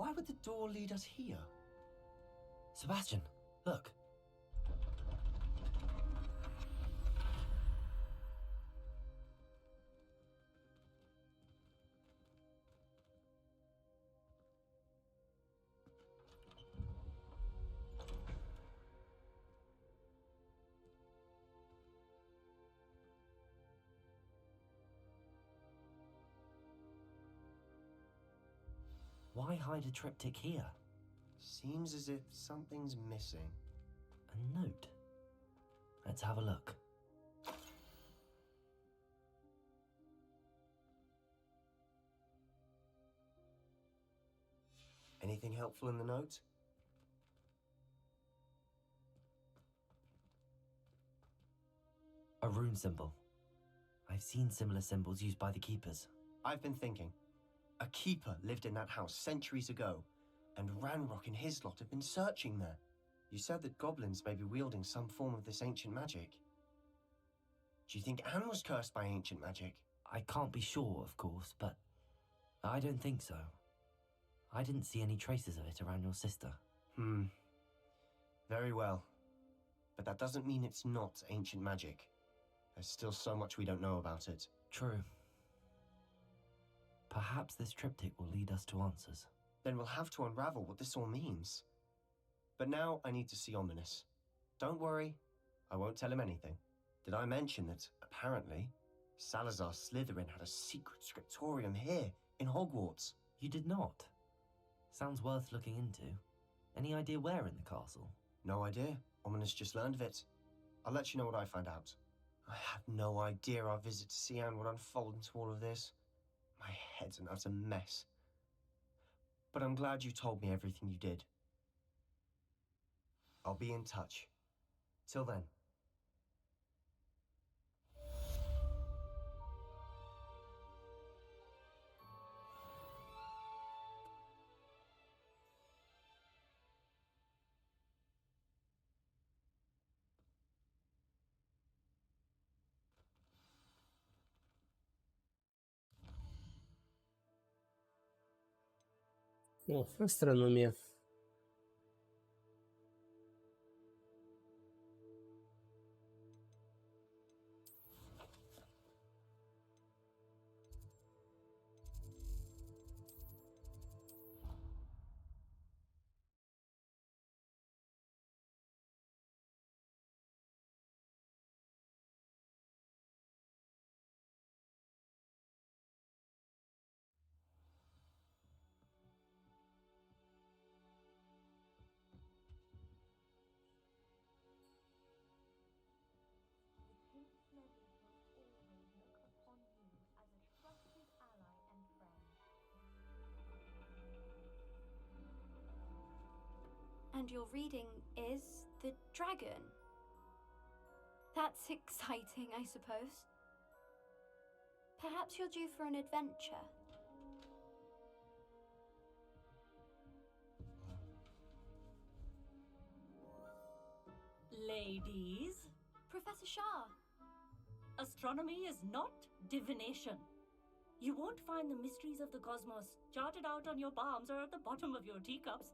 Why would the door lead us here? Sebastian, look. Why hide a triptych here? Seems as if something's missing. A note. Let's have a look. Anything helpful in the note? A rune symbol. I've seen similar symbols used by the keepers. I've been thinking. A keeper lived in that house centuries ago, and Ranrock and his lot have been searching there. You said that goblins may be wielding some form of this ancient magic. Do you think Anne was cursed by ancient magic? I can't be sure, of course, but I don't think so. I didn't see any traces of it around your sister. Very well. But that doesn't mean it's not ancient magic. There's still so much we don't know about it. True. Perhaps this triptych will lead us to answers. Then we'll have to unravel what this all means. But now I need to see Ominous. Don't worry, I won't tell him anything. Did I mention that, apparently, Salazar Slytherin had a secret scriptorium here, in Hogwarts? You did not? Sounds worth looking into. Any idea where in the castle? No idea. Ominous just learned of it. I'll let you know what I find out. I have no idea our visit to Cian would unfold into all of this. My head's an utter mess. But I'm glad you told me everything you did. I'll be in touch. Till then. О, астрономия. And your reading is the dragon. That's exciting, I suppose. Perhaps you're due for an adventure. Ladies, Professor Shah. astronomy is not divination. You won't find the mysteries of the cosmos charted out on your palms or at the bottom of your teacups.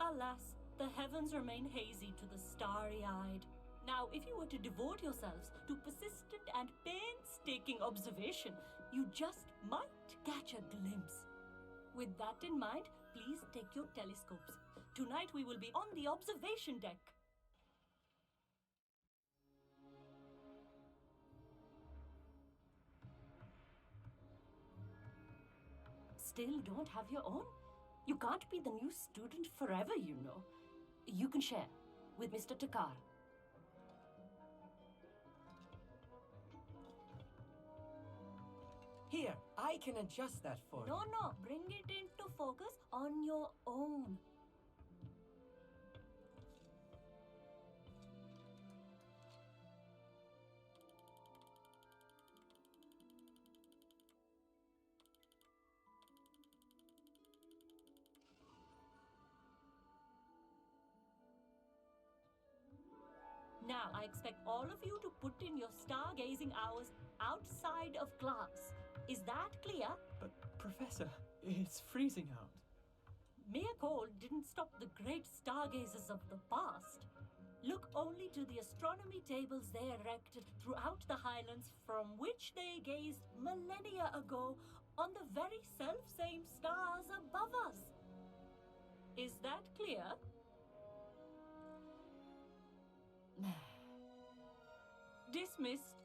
Alas, the heavens remain hazy to the starry-eyed. Now, if you were to devote yourselves to persistent and painstaking observation, you just might catch a glimpse. With that in mind, please take your telescopes. Tonight we will be on the observation deck. Still don't have your own? You can't be the new student forever, you know. You can share with Mr. Takar. Here, I can adjust that for you. No, bring it into focus on your own. Now, I expect all of you to put in your stargazing hours outside of class. Is that clear? But, Professor, it's freezing out. mere cold didn't stop the great stargazers of the past. Look only to the astronomy tables they erected throughout the highlands from which they gazed millennia ago on the very self-same stars above us. Is that clear? Dismissed.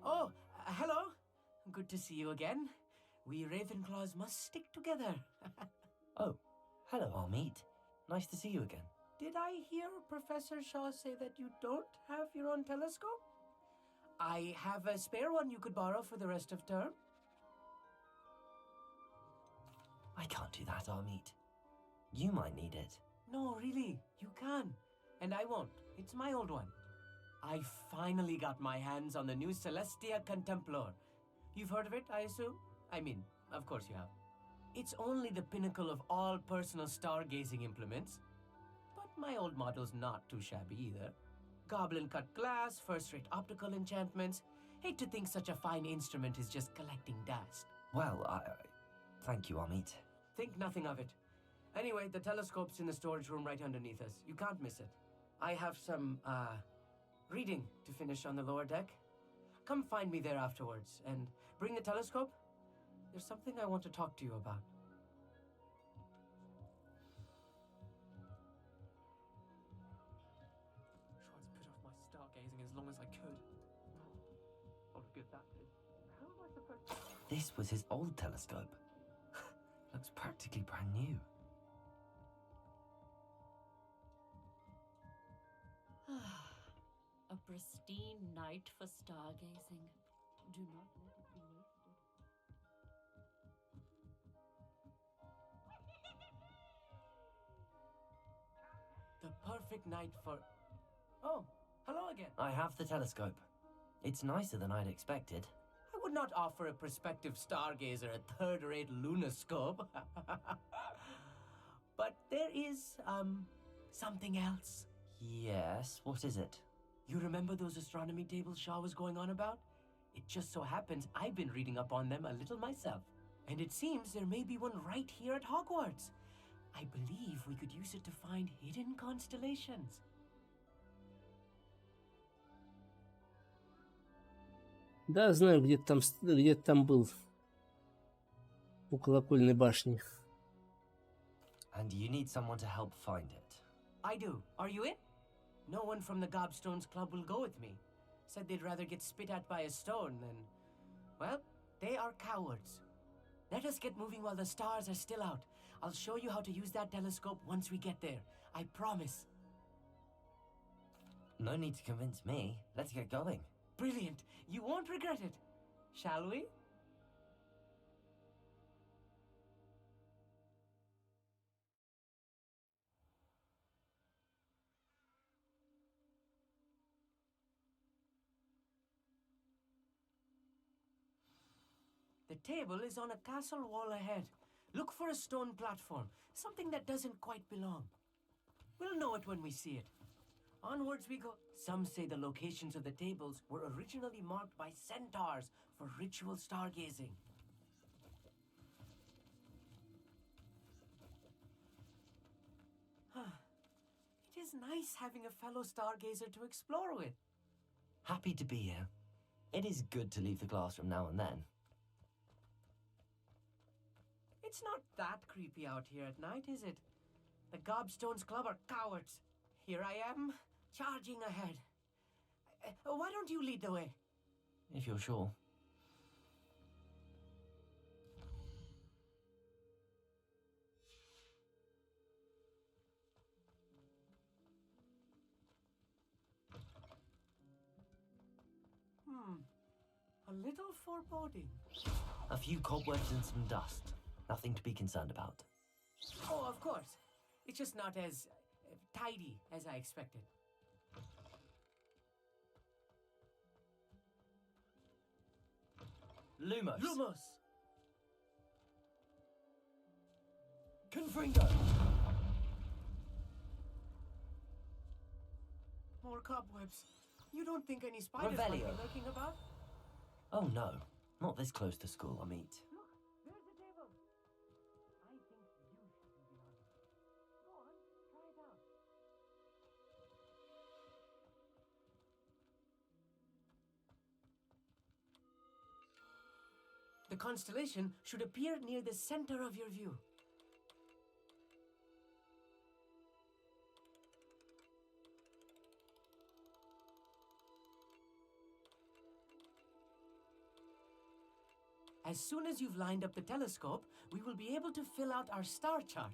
Oh, hello. Good to see you again. We Ravenclaws must stick together. Oh, hello, Amit. Nice to see you again. Did I hear Professor Shaw say that you don't have your own telescope? I have a spare one you could borrow for the rest of term. I can't do that, Amit. You might need it. No, really, you can. And I won't. It's my old one. I finally got my hands on the new Celestia Contemplor. You've heard of it, I assume? I mean, of course you have. It's only the pinnacle of all personal stargazing implements. But my old model's not too shabby either. Goblin-cut glass, first-rate optical enchantments. Hate to think such a fine instrument is just collecting dust. Well, thank you, Amit. Think nothing of it. Anyway, the telescope's in the storage room right underneath us. You can't miss it. I have some, reading to finish on the lower deck. Come find me there afterwards, and bring the telescope. There's something I want to talk to you about. Tried to put off my stargazing as long as I could. What a good that did. How am I supposed to... This was his old telescope. Looks practically brand new. A pristine night for stargazing. Do not let it be wasted. The perfect night for... Oh, hello again. I have the telescope. It's nicer than I'd expected. I would not offer a prospective stargazer a third-rate lunoscope. But there is, something else. Yes, what is it? You remember those astronomy tables Shaw was going on about? It just so happens I've been reading up on them a little myself. And it seems there may be one right here at Hogwarts. I believe we could use it to find hidden constellations. Да, знаю, где-то там был. У колокольной башни. And you need someone to help find it. I do. Are you in? No one from the Gobstones Club will go with me. Said they'd rather get spit at by a stone than... Well, they are cowards. Let us get moving while the stars are still out. I'll show you how to use that telescope once we get there. I promise. No need to convince me. Let's get going. Brilliant. You won't regret it. Shall we? The table is on a castle wall ahead. Look for a stone platform, something that doesn't quite belong. We'll know it when we see it. Onwards we go. Some say the locations of the tables were originally marked by centaurs for ritual stargazing. It is nice having a fellow stargazer to explore with. Happy to be here. It is good to leave the classroom now and then. It's not that creepy out here at night, is it? The Gobstones Club are cowards. Here I am, charging ahead. Why don't you lead the way? If you're sure. A little foreboding. A few cobwebs and some dust. Nothing to be concerned about. Oh, of course. It's just not as tidy as I expected. Lumos. Lumos! Confringo. More cobwebs. You don't think any spiders might be Revelio. lurking about? Oh no, not this close to school, Amit. Look, there's the table. I think you should be the artist. Go on, try it out. The constellation should appear near the center of your view. As soon as you've lined up the telescope, we will be able to fill out our star chart.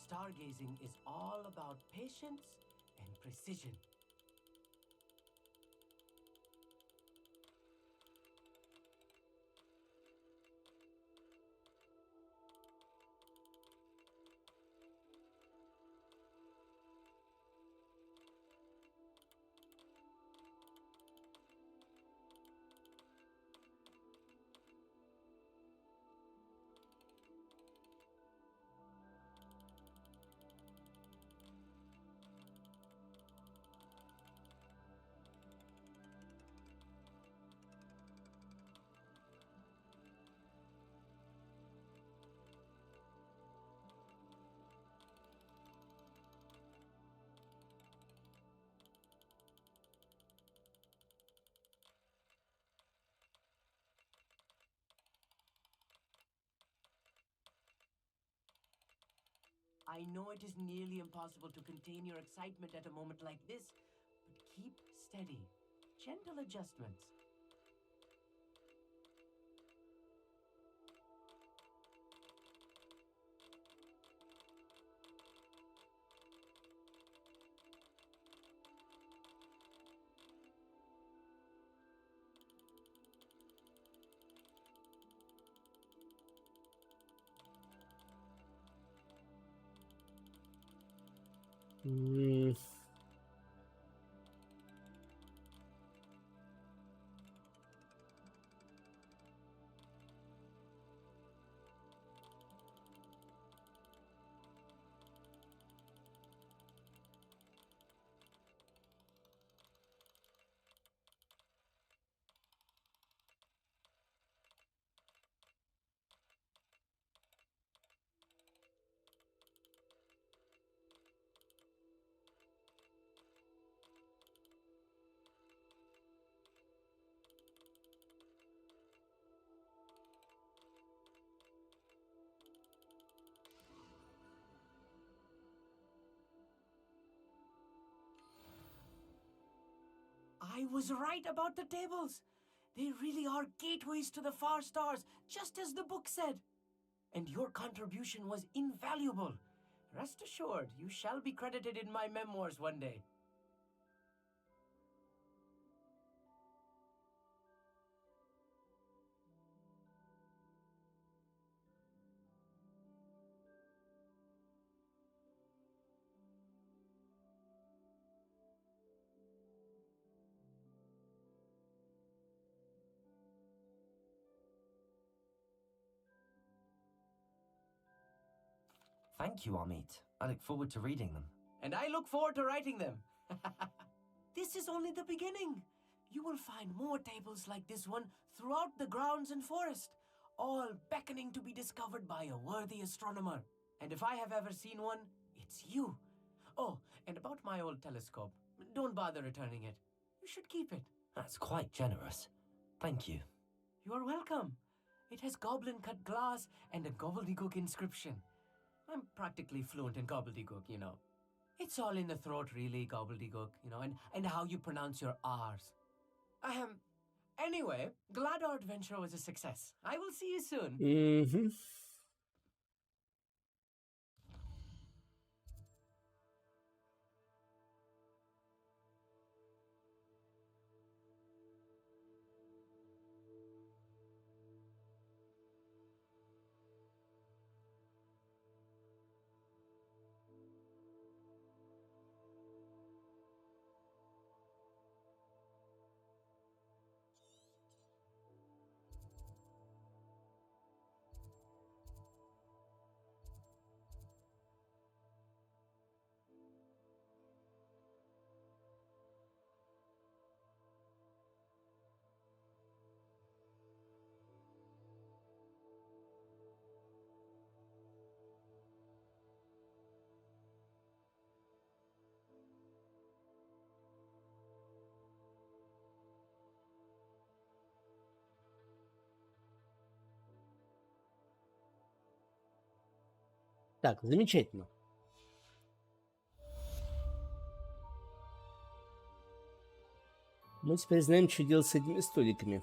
Stargazing is all about patience and precision. I know it is nearly impossible to contain your excitement at a moment like this, but keep steady. Gentle adjustments. I was right about the tables. They really are gateways to the far stars, just as the book said. And your contribution was invaluable. Rest assured, you shall be credited in my memoirs one day. Thank you, Amit. I look forward to reading them. And I look forward to writing them. This is only the beginning. You will find more tables like this one throughout the grounds and forest, all beckoning to be discovered by a worthy astronomer. And if I have ever seen one, it's you. Oh, and about my old telescope, don't bother returning it. You should keep it. That's quite generous. Thank you. You are welcome. It has goblin-cut glass and a gobbledygook inscription. I'm practically fluent in gobbledygook, you know. It's all in the throat, really, gobbledygook, you know, and how you pronounce your R's. Anyway, glad our adventure was a success. I will see you soon. Угу. Так, замечательно. Мы теперь знаем, что делать с этими столиками.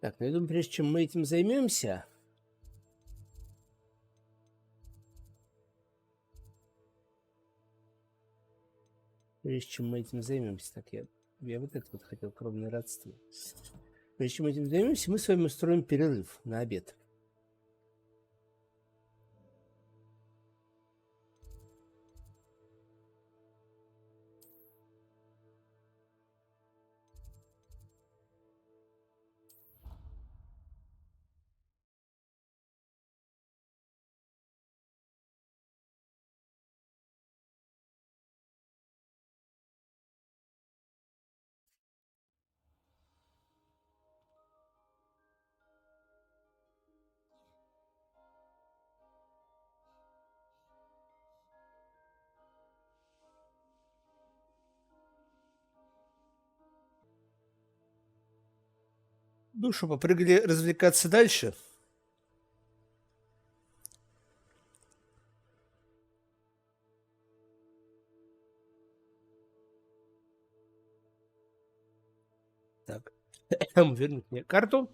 Так, ну я думаю, прежде чем мы этим займемся... Прежде чем мы этим займемся... Так, я вот это вот хотел, кровное родство. Прежде чем мы этим займемся, мы с вами устроим перерыв на обед. Ну что, попрыгали развлекаться дальше? Так, вернуть мне карту.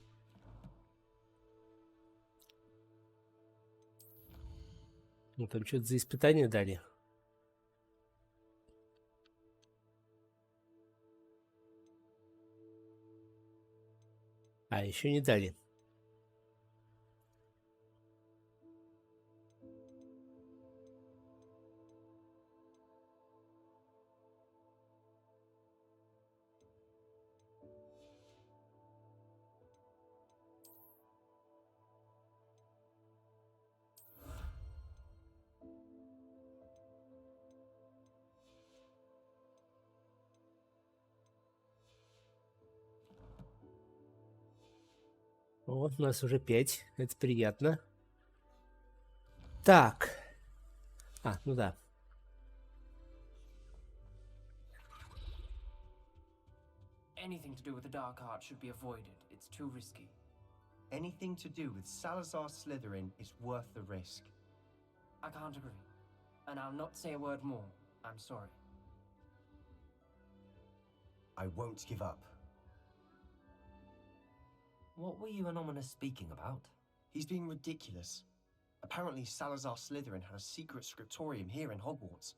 Ну, там что-то за испытание дали. А, еще не дали. Вот, у нас уже 5. Это приятно. Так. А, ну да. Anything to do with the dark arts should be avoided. It's too risky. Anything to do with Salazar Slytherin is worth the risk. I can't agree. And I'll not say a word more. I'm sorry. I won't give up. What were you and Ominous speaking about? He's being ridiculous. Apparently Salazar Slytherin had a secret scriptorium here in Hogwarts.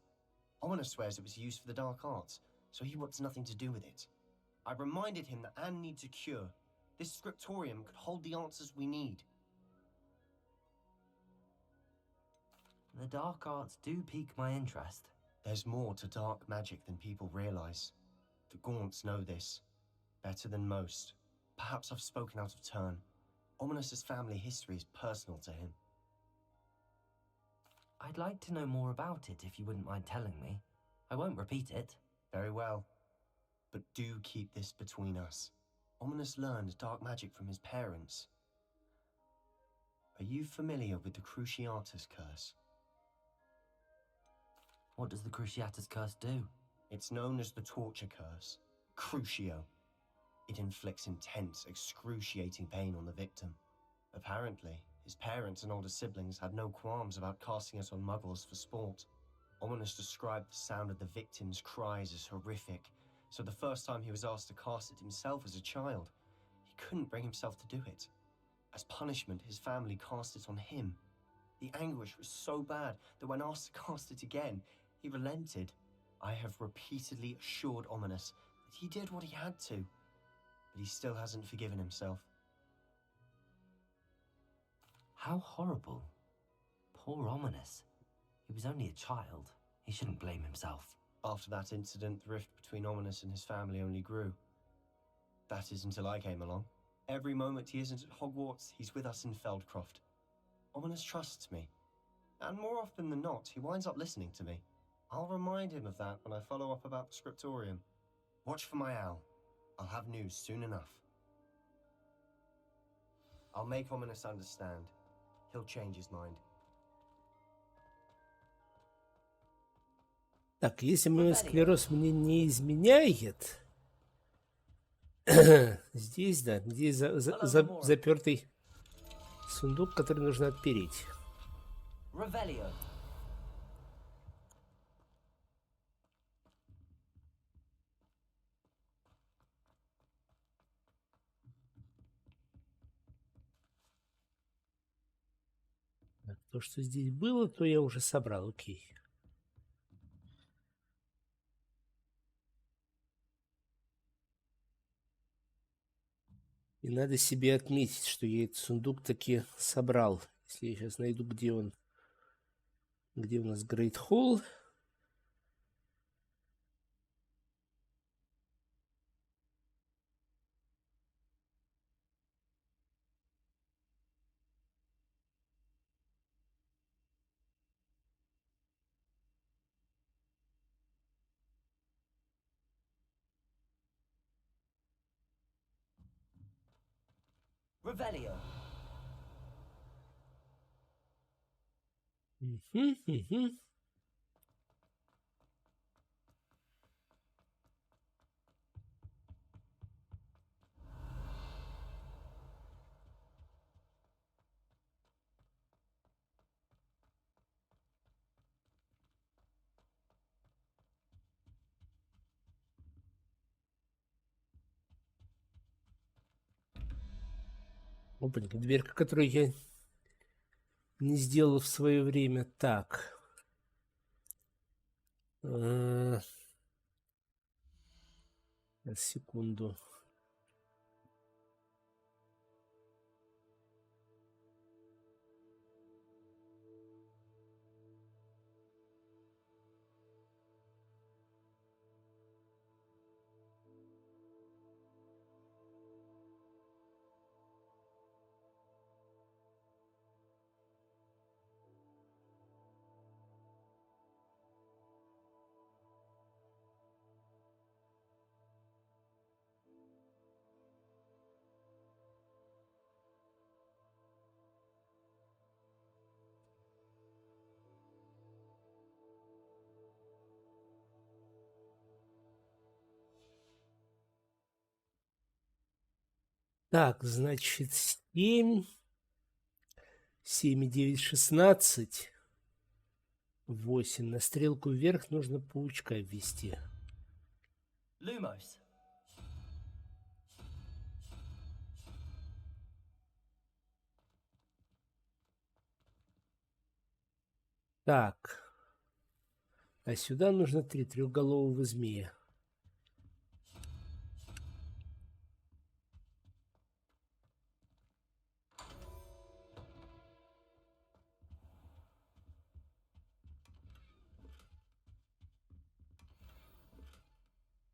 Ominous swears it was used for the dark arts, so he wants nothing to do with it. I reminded him that Anne needs a cure. This scriptorium could hold the answers we need. The dark arts do pique my interest. There's more to dark magic than people realize. The Gaunts know this better than most. Perhaps I've spoken out of turn. Ominous's family history is personal to him. I'd like to know more about it if you wouldn't mind telling me. I won't repeat it. Very well. But do keep this between us. Ominous learned dark magic from his parents. Are you familiar with the Cruciatus Curse? What does the Cruciatus Curse do? It's known as the Torture Curse. Crucio. It inflicts intense, excruciating pain on the victim. Apparently, his parents and older siblings had no qualms about casting it on muggles for sport. Ominous described the sound of the victim's cries as horrific, so the first time he was asked to cast it himself as a child, he couldn't bring himself to do it. As punishment, his family cast it on him. The anguish was so bad that when asked to cast it again, he relented. I have repeatedly assured Ominous that he did what he had to, but he still hasn't forgiven himself. How horrible. Poor Ominous. He was only a child. He shouldn't blame himself. After that incident, the rift between Ominous and his family only grew. That is until I came along. Every moment he isn't at Hogwarts, he's with us in Feldcroft. Ominous trusts me. And more often than not, he winds up listening to me. I'll remind him of that when I follow up about the scriptorium. Watch for my owl. I'll have news soon enough. I'll make Ominous understand. He'll change his mind. Так, если мой склероз мне не изменяет, здесь, да, здесь запертый сундук, который нужно отпереть. Revelio. Так, то, что здесь было, то я уже собрал, окей. И надо себе отметить, что я этот сундук таки собрал. Если я сейчас найду, где он, где у нас Great Hall. Revelio. Мгм. Опанька, дверка, которую я не сделал в свое время. Так. Секунду. Так, значит, 7, 7 и 9, 16, 8. На стрелку вверх нужно паучка ввести. Lumos. Так. А сюда нужно 3 трехголового змея.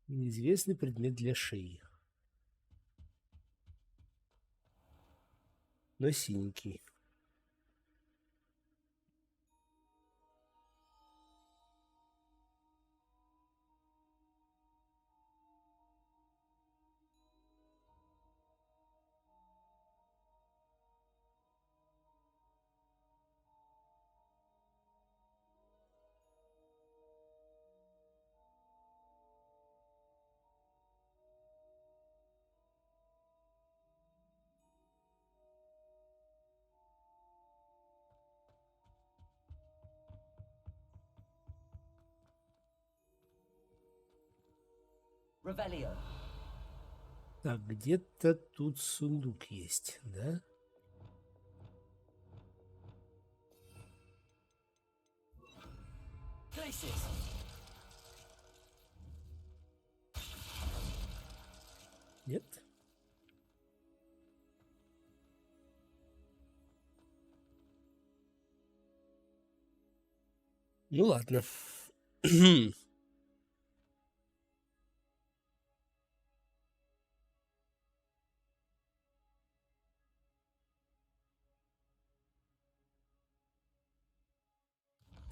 Неизвестный предмет для шеи. Но синенький. Revelio. Так, где-то тут сундук есть, да? Places. Нет? Ну ладно.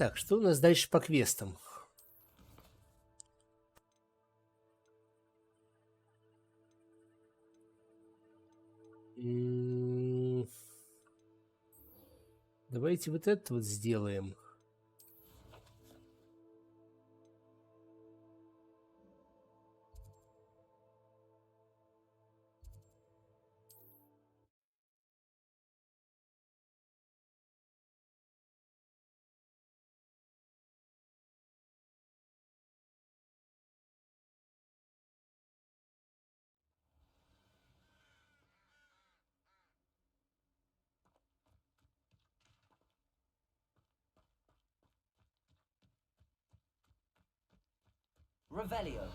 Так, что у нас дальше по квестам? Давайте вот это вот сделаем. Revelio.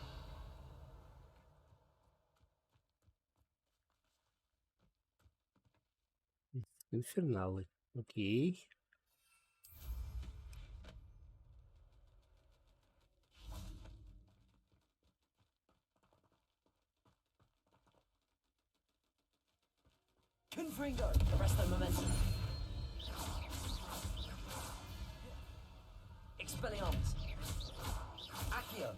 Инферналы. Окей. Confringo. Arrest the momentum. Expelliarmus. Accio.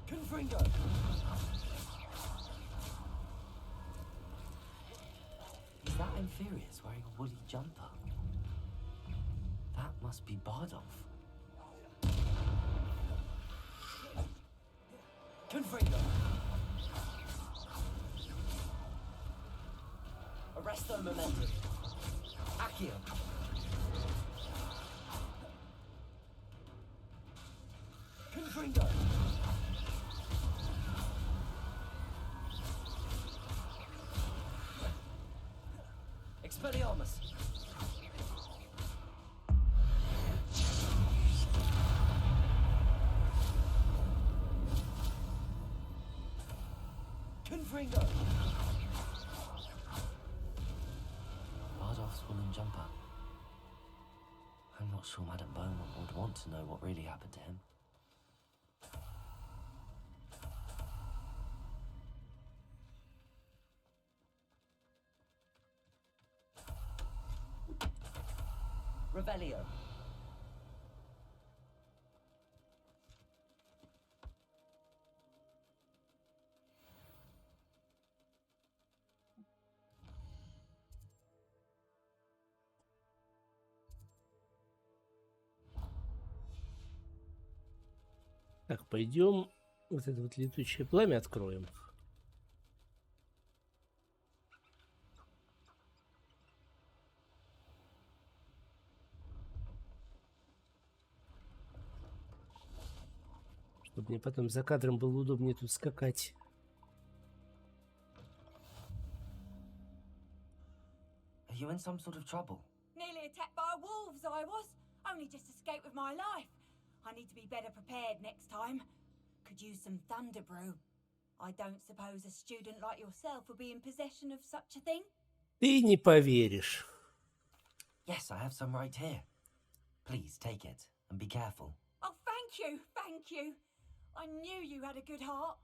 Confringo. Is that Inferius wearing a woolly jumper? That must be Bardolph. Confringo. Arresto momentum. Accio. Confringo. Expelliarmus. Confringo. Bardolph's woolen jumper. I'm not sure Madame Beaumont would want to know what really happened to him. Revelio. Так, пойдем вот это вот летучее пламя откроем. Чтобы мне потом за кадром было удобнее тут скакать. Are you in some sort of trouble? Nearly attacked by wolves, I was. Only just escaped with my life. I need to be better prepared next time. Could use some thunder brew. I don't suppose a student like yourself will be in possession of such a thing? Ты не поверишь. Yes, I have some right here. Please take it and be careful. Oh, thank you, thank you. I knew you had a good heart.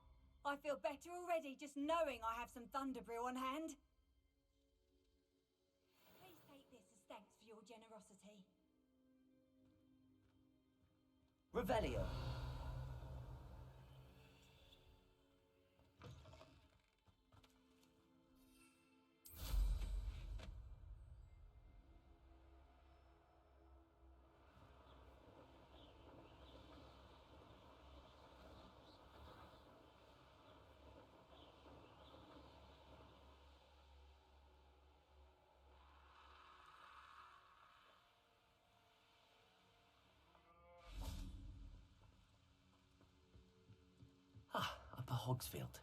I feel better already just knowing I have some thunder brew on hand. Please take this as thanks for your generosity. Revelio. Ah, Upper Hogsfield.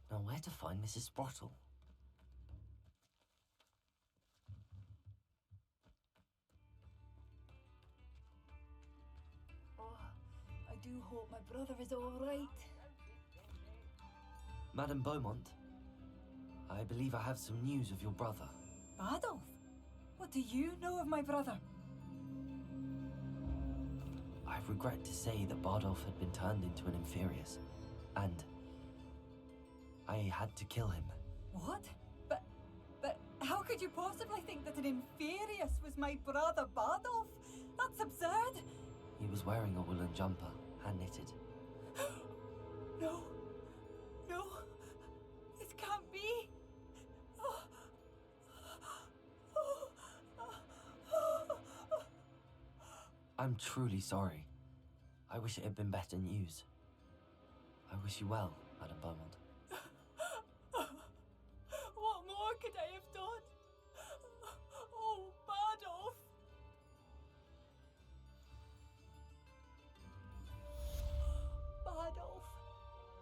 Now where to find Mrs. Sprottle? Oh, I do hope my brother is all right. Madame Beaumont, I believe I have some news of your brother. Bardolph? What do you know of my brother? I regret to say that Bardolph had been turned into an Inferius, and I had to kill him. What? But how could could you possibly think that an Inferius was my brother Bardolph? That's absurd. He was wearing a woolen jumper, hand knitted. No. No. This can't be. I'm truly sorry. I wish it had been better news. I wish you well, Madam Beaumont. What more could I have done? Oh, Bardolph. Bardolph.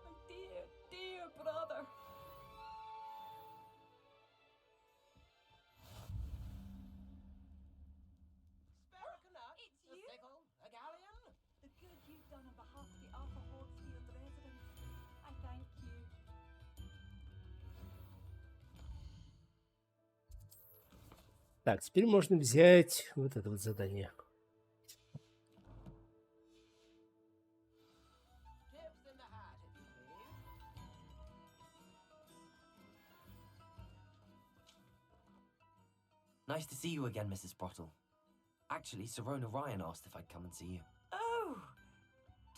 My dear, dear brother. It's you? A galleon? The good you've done on behalf of the Upper Hogwarts residents. I thank you. Так, теперь можно взять вот это вот задание. Tips in the hat, if you please. Nice to see you again, Mrs. Sprottle. Actually, Sirona Ryan asked if I'd come and see you. Oh,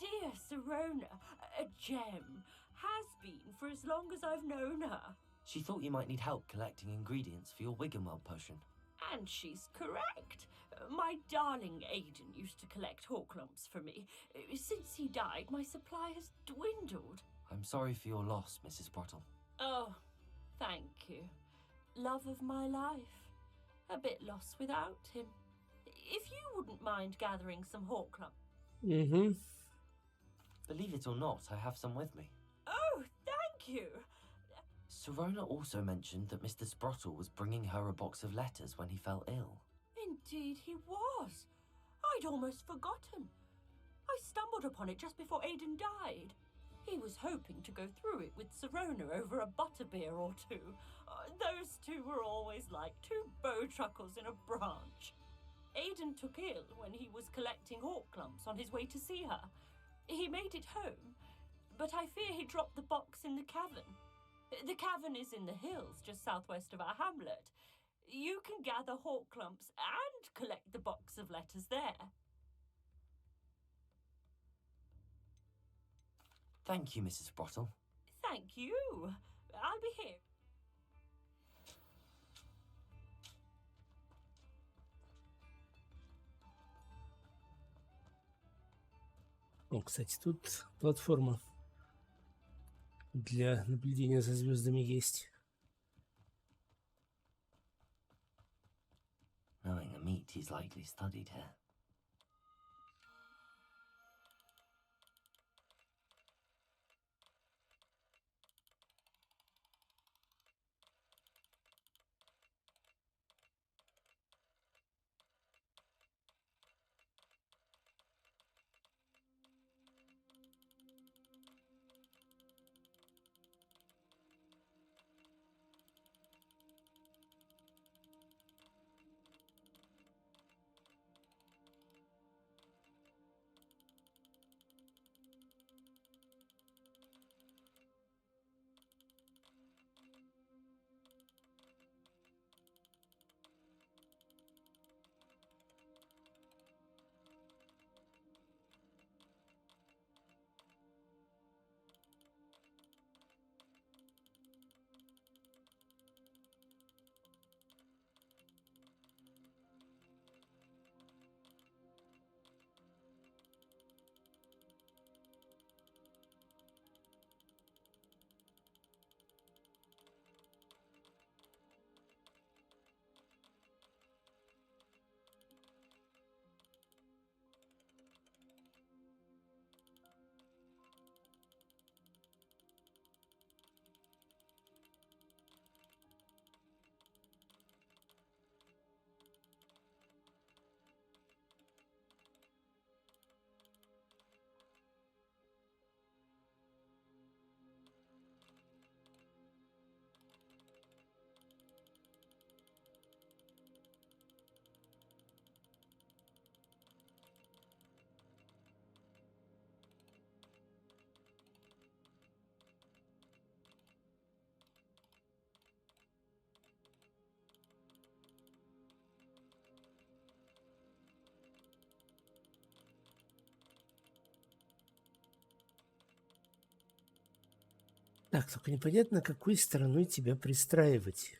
dear Sirona, a gem. Has been for as long as I've known her. She thought you might need help collecting ingredients for your Wiggenweld potion. And she's correct. My darling Aidan used to collect Horklumps for me. Since he died, my supply has dwindled. I'm sorry for your loss, Mrs. Sprottle. Oh, thank you. Love of my life. A bit lost without him. If you wouldn't mind gathering some Horklumps. Угу. Believe it or not, I have some with me. Oh, thank you. Sirona also mentioned that Mr. Sprottle was bringing her a box of letters when he fell ill. Indeed he was. I'd almost forgotten. I stumbled upon it just before Aidan died. He was hoping to go through it with Sirona over a butterbeer or two. Those two were always like two bowtruckles in a branch. Aidan took ill when he was collecting Horklumps on his way to see her. He made it home, but I fear he dropped the box in the cavern. The cavern is in the hills just southwest of our hamlet. You can gather Horklumps and collect the box of letters there. Thank you, Mrs. Sprottle. Thank you. I'll be here. О, кстати, тут платформа для наблюдения за звездами есть. Knowing a meat, he's likely studied here. Так, только непонятно, какой стороной тебя пристраивать.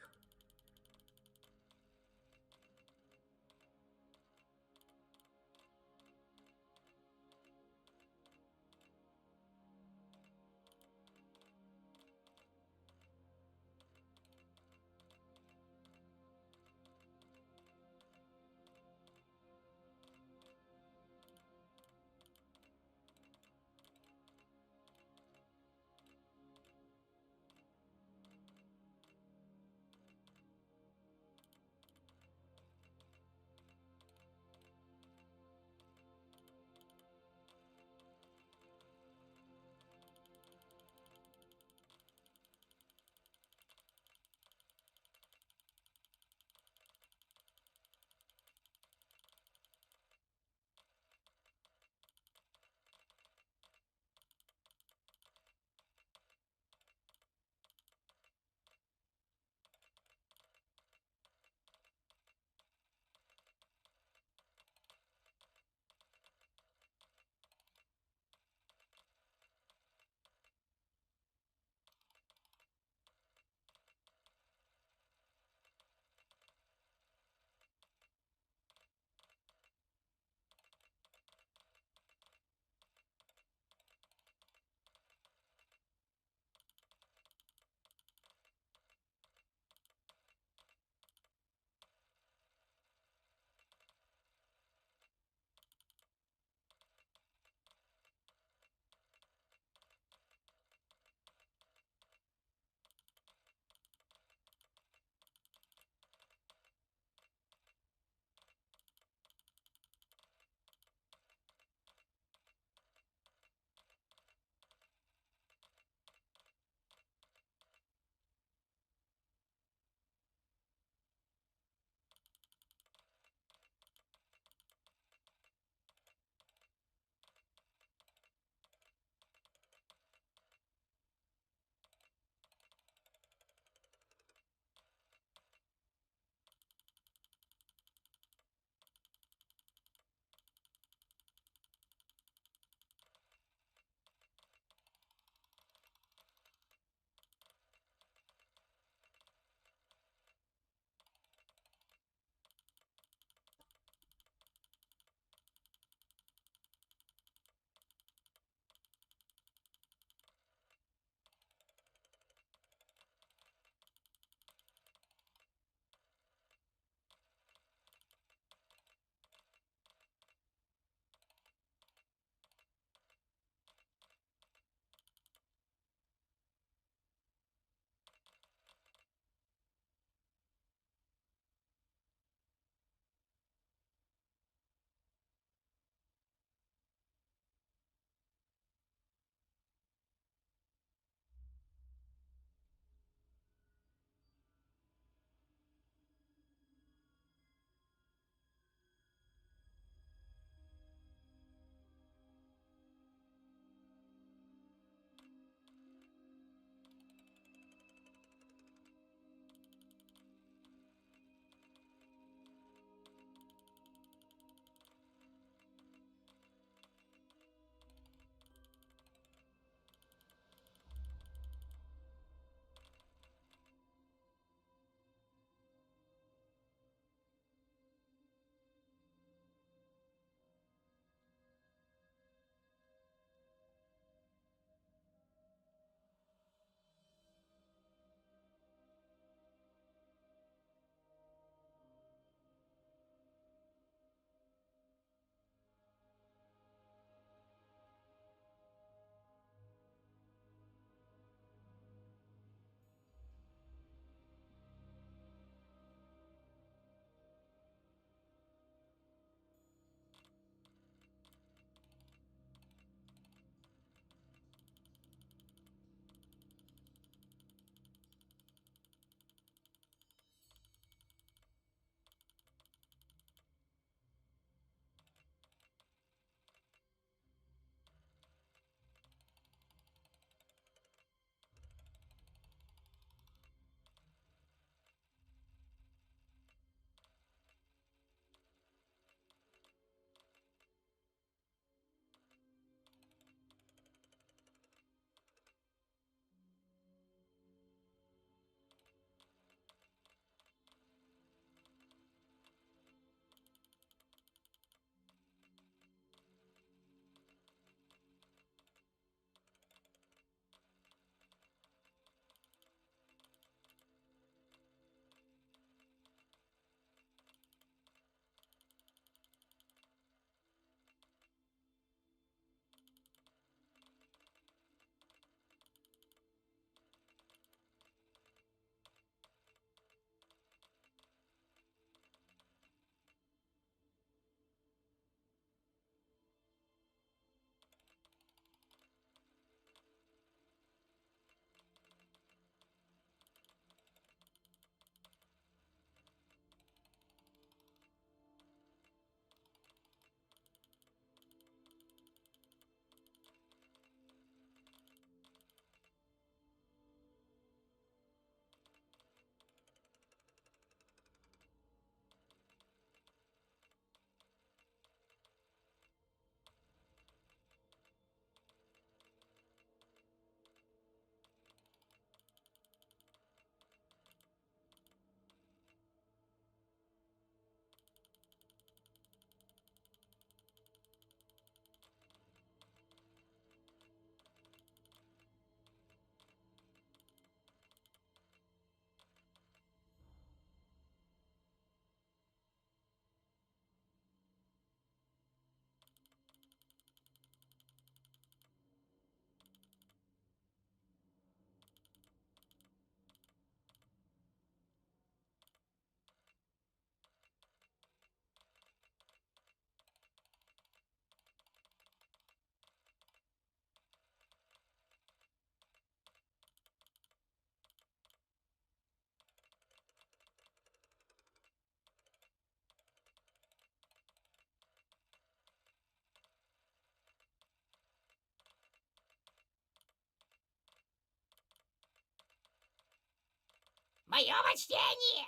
Мое почтение!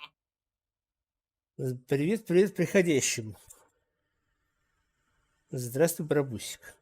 Привет, привет приходящим. Здравствуй, Барабусик.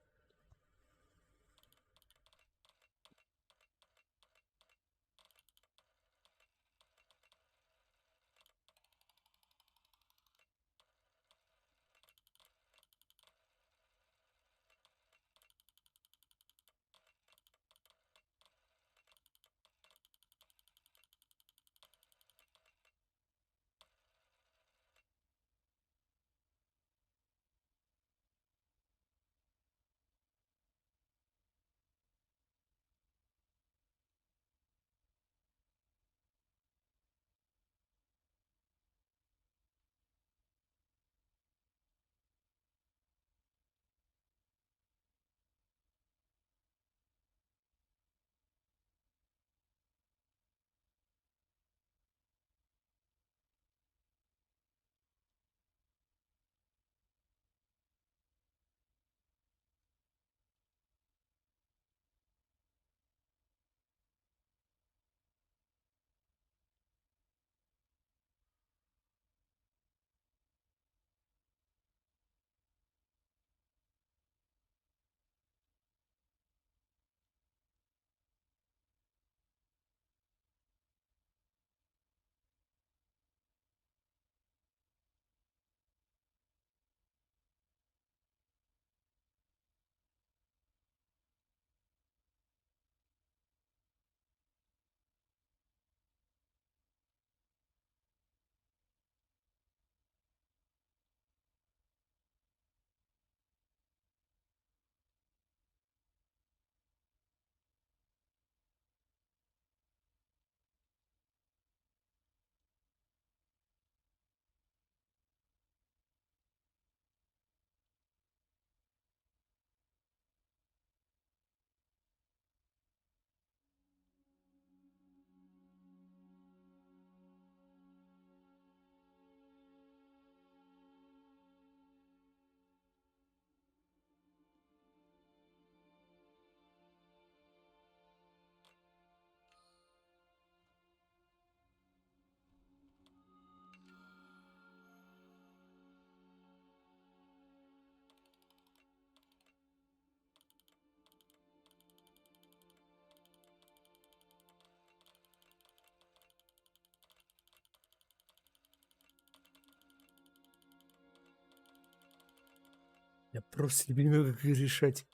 Я просто не понимаю, как их решать.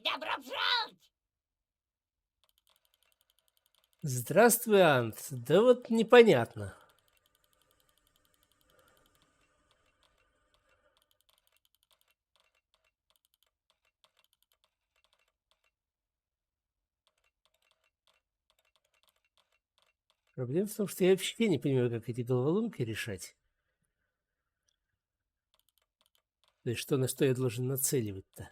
Добро пожаловать! Здравствуй, Ант. Да вот непонятно. Проблема в том, что я вообще не понимаю, как эти головоломки решать. То есть на что я должен нацеливать-то?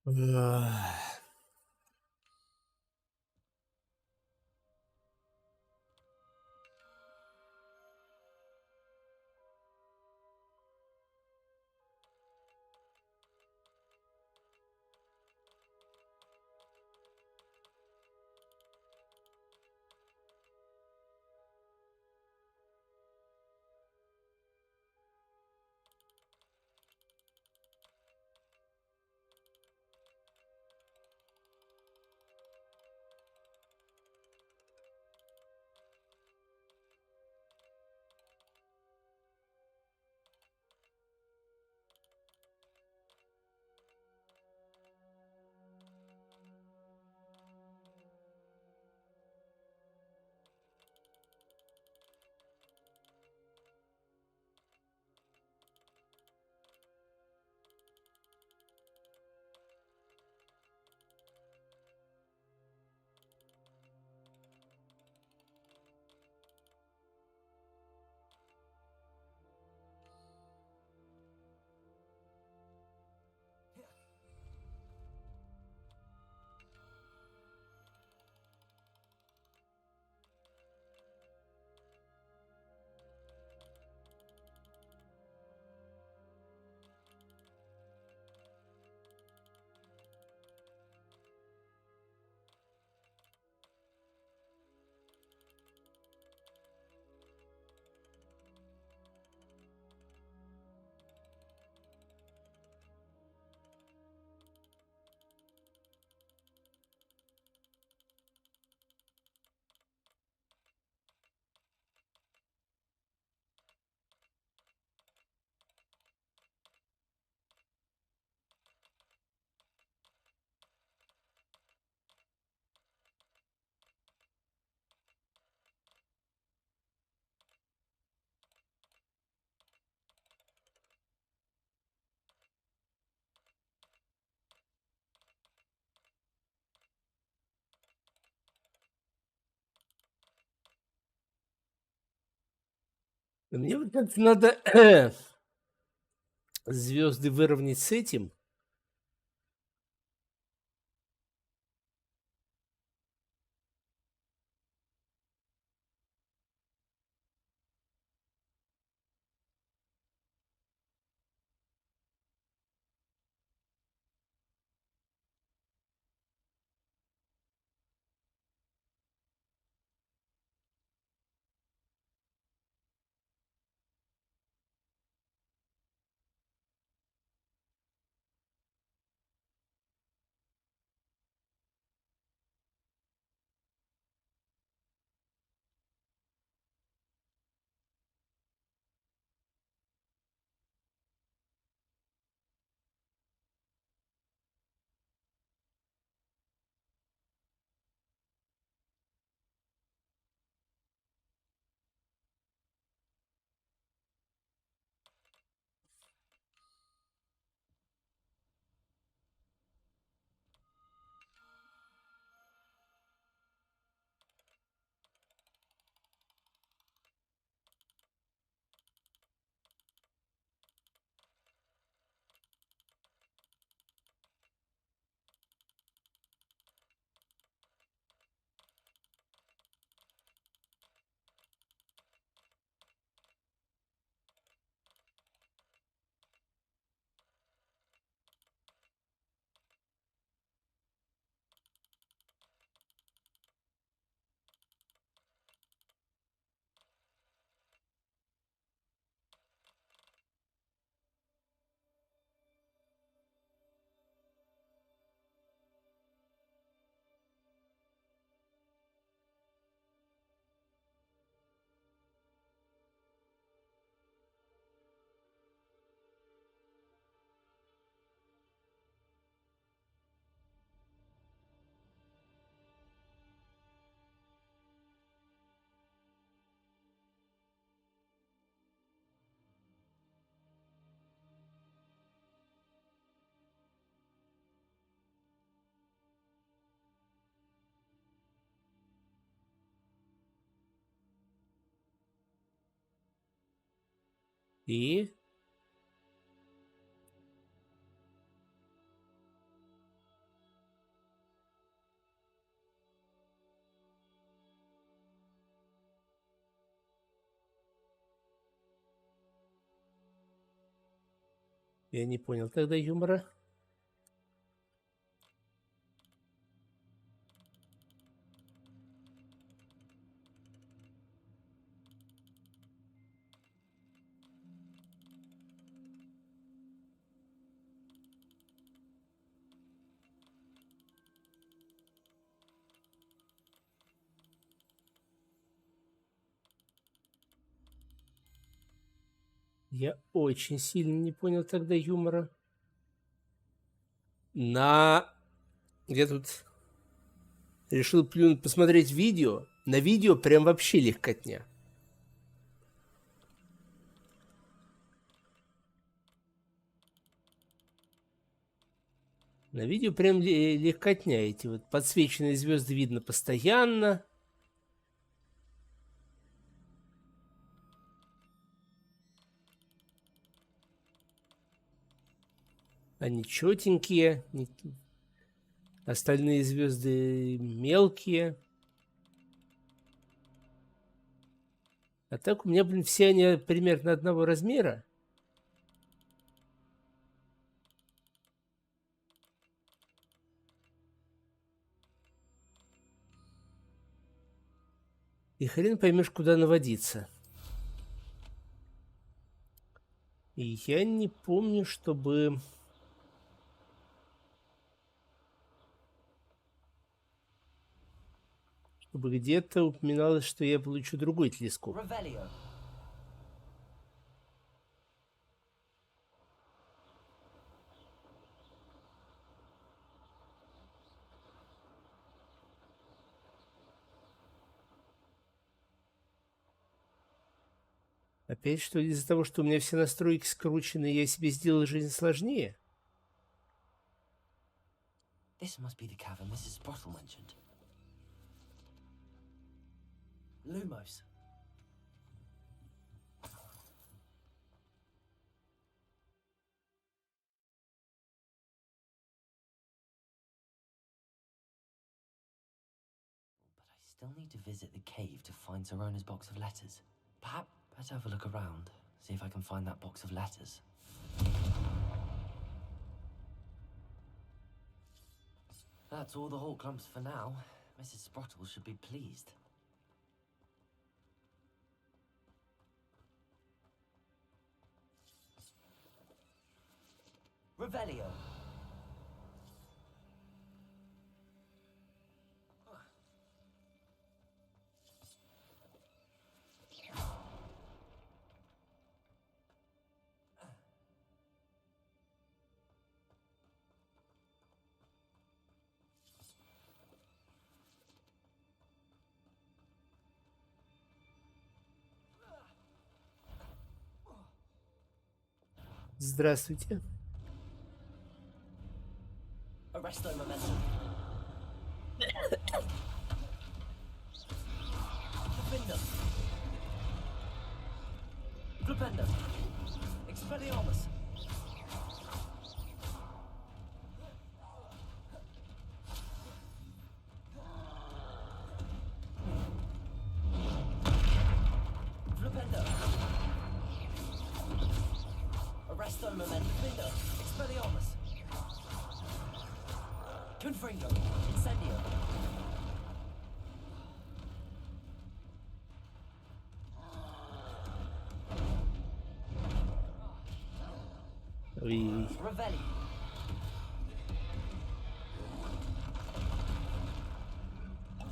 Ах. Мне вот как-то надо звезды выровнять с этим. И... Я не понял тогда юмора. Я очень сильно не понял тогда юмора. Я тут решил плюнуть посмотреть видео. На видео прям вообще легкотня. На видео прям легкотня. Эти вот подсвеченные звезды видно постоянно. Они четенькие, остальные звезды мелкие. А так у меня, блин, все они примерно одного размера. И хрен поймешь, куда наводиться. И я не помню, чтобы где-то упоминалось, что я получу другой телескоп. Опять что ли из-за того, что у меня все настройки скручены, я себе сделал жизнь сложнее? This must be the cavern Mrs. Sprottle mentioned. Lumos. But I still need to visit the cave to find Zerona's box of letters. Perhaps better have a look around, see if I can find that box of letters. That's all the whole clumps for now. Mrs. Sprottle should be pleased. Revelio. Здравствуйте. Arresto momentum. Flipendo. Flipendo. Expelliarmus. Flipendo. Arresto momentum. Flipendo. Expelliarmus. Confringo. Incendio. Ой. Revelli.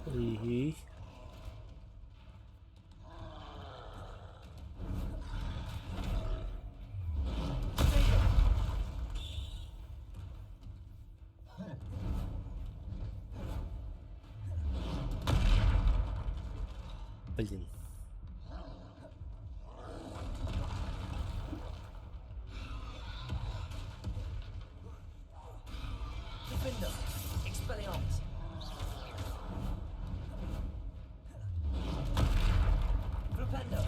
Ой. Блин. Defender. Expelliarmus. Flipendo.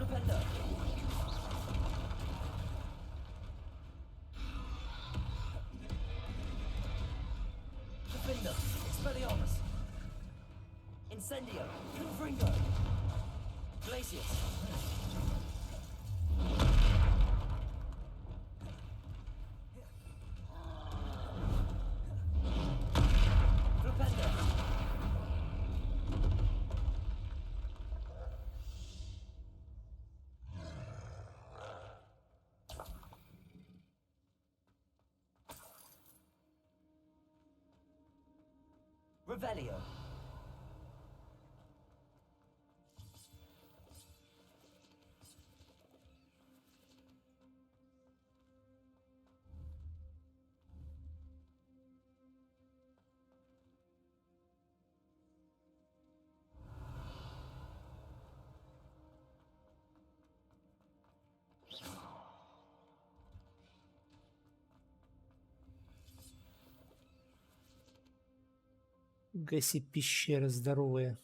Flipendo. Flipendo. Expelliarmus. Incendio. Confringo. Glacius. Flipendo. Revelio. Гаси пещера здоровая.